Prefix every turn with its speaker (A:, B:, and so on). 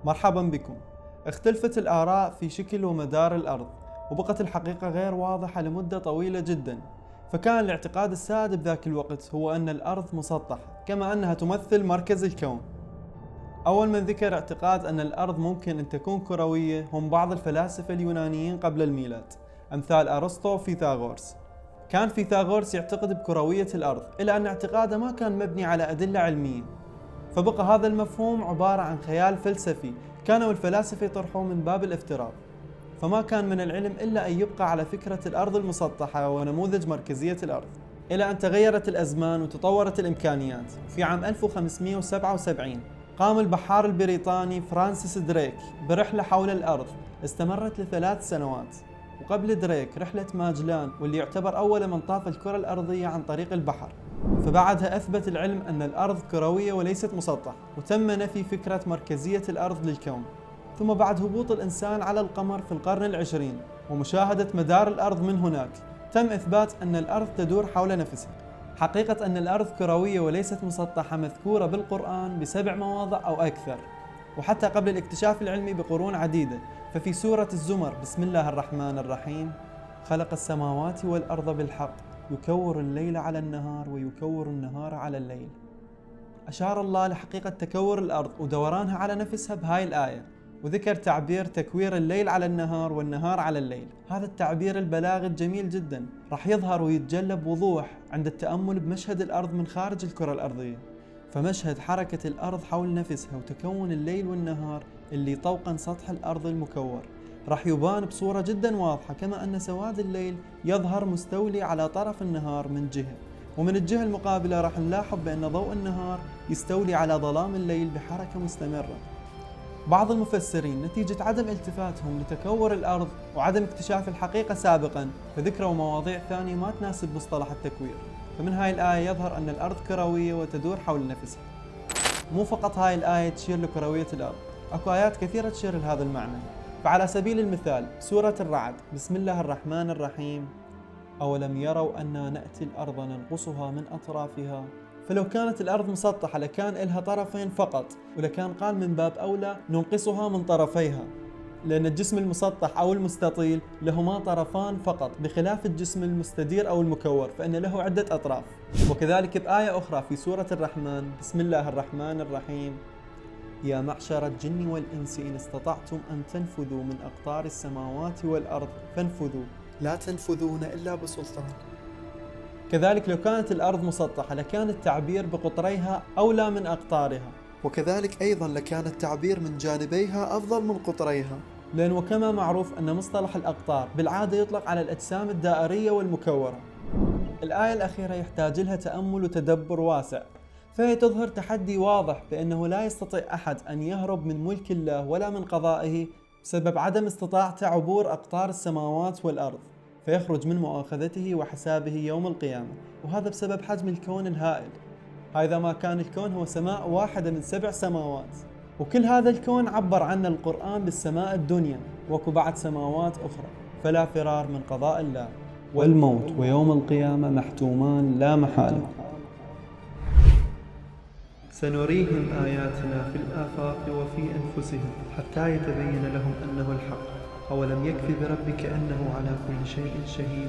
A: مرحبا بكم. اختلفت الآراء في شكل ومدار الأرض، وبقت الحقيقة غير واضحة لمدة طويلة جدا. فكان الاعتقاد السائد بذاك الوقت هو أن الأرض مسطحة، كما أنها تمثل مركز الكون. أول من ذكر اعتقاد أن الأرض ممكن أن تكون كروية هم بعض الفلاسفة اليونانيين قبل الميلاد، أمثال أرسطو وفيثاغورس. كان فيثاغورس يعتقد بكروية الأرض، إلا أن اعتقاده ما كان مبني على أدلة علمية، فبقى هذا المفهوم عبارة عن خيال فلسفي كانوا الفلاسفة يطرحوه من باب الافتراض. فما كان من العلم إلا أن يبقى على فكرة الأرض المسطحة ونموذج مركزية الأرض، إلى أن تغيرت الأزمان وتطورت الإمكانيات. في عام 1577 قام البحار البريطاني فرانسيس دريك برحلة حول الأرض استمرت ل3 سنوات. وقبل دريك رحلة ماجلان، واللي يعتبر أول من طاف الكرة الأرضية عن طريق البحر. فبعدها أثبت العلم أن الأرض كروية وليست مسطحة، وتم نفي فكرة مركزية الأرض للكون. ثم بعد هبوط الإنسان على القمر في القرن العشرين ومشاهدة مدار الأرض من هناك، تم إثبات أن الأرض تدور حول نفسها. حقيقة أن الأرض كروية وليست مسطحة مذكورة بالقرآن ب7 مواضع أو أكثر، وحتى قبل الاكتشاف العلمي بقرون عديدة. ففي سورة الزمر بسم الله الرحمن الرحيم: خلق السماوات والأرض بالحق يكور الليل على النهار ويكور النهار على الليل. أشار الله لحقيقة تكور الأرض ودورانها على نفسها بهاي الآية، وذكر تعبير تكوير الليل على النهار والنهار على الليل. هذا التعبير البلاغي الجميل جدا راح يظهر ويتجلى بوضوح عند التأمل بمشهد الأرض من خارج الكرة الأرضية. فمشهد حركة الأرض حول نفسها وتكون الليل والنهار اللي طوقا سطح الأرض المكور راح يبان بصورة جدا واضحة، كما أن سواد الليل يظهر مستولي على طرف النهار من جهة، ومن الجهة المقابلة راح نلاحظ بأن ضوء النهار يستولي على ظلام الليل بحركة مستمرة. بعض المفسرين نتيجة عدم التفاتهم لتكور الأرض وعدم اكتشاف الحقيقة سابقا، فذكروا مواضيع ثانية ما تناسب مصطلح التكوير. فمن هاي الآية يظهر أن الأرض كروية وتدور حول نفسها. مو فقط هاي الآية تشير لكروية الأرض، أكو آيات كثيرة تشير لهذا المعنى. فعلى سبيل المثال سورة الرعد بسم الله الرحمن الرحيم: أولم يروا أنا نأتي الأرض ننقصها من أطرافها. فلو كانت الأرض مسطحة لكان إلها طرفين فقط، ولكان قال من باب أولى ننقصها من طرفيها، لأن الجسم المسطح أو المستطيل لهما طرفان فقط، بخلاف الجسم المستدير أو المكور فإن له عدة أطراف. وكذلك بآية أخرى في سورة الرحمن بسم الله الرحمن الرحيم: يا معشر الجن والإنس إن استطعتم أن تنفذوا من أقطار السماوات والأرض فانفذوا لا تنفذون إلا بسلطان. كذلك لو كانت الأرض مسطحة لكان التعبير بقطريها أولى من أقطارها، وكذلك أيضا لكان التعبير من جانبيها أفضل من قطريها، لأن وكما معروف أن مصطلح الأقطار بالعادة يطلق على الأجسام الدائرية والمكورة. الآية الأخيرة يحتاج لها تأمل وتدبر واسع، فهي تظهر تحدي واضح بأنه لا يستطيع أحد أن يهرب من ملك الله ولا من قضائه بسبب عدم استطاعته عبور أقطار السماوات والأرض، فيخرج من مؤاخذته وحسابه يوم القيامة. وهذا بسبب حجم الكون الهائل. هذا ما كان الكون هو سماء واحدة من 7 سماوات، وكل هذا الكون عبر عنه القرآن بالسماء الدنيا، وكو بعد سماوات أخرى. فلا فرار من قضاء الله، والموت ويوم القيامة محتومان لا محالة. سنريهم آياتنا في الآفاق وفي أنفسهم حتى يتبين لهم أنه الحق. أولم يكف بربك أنه على كل شيء شهيد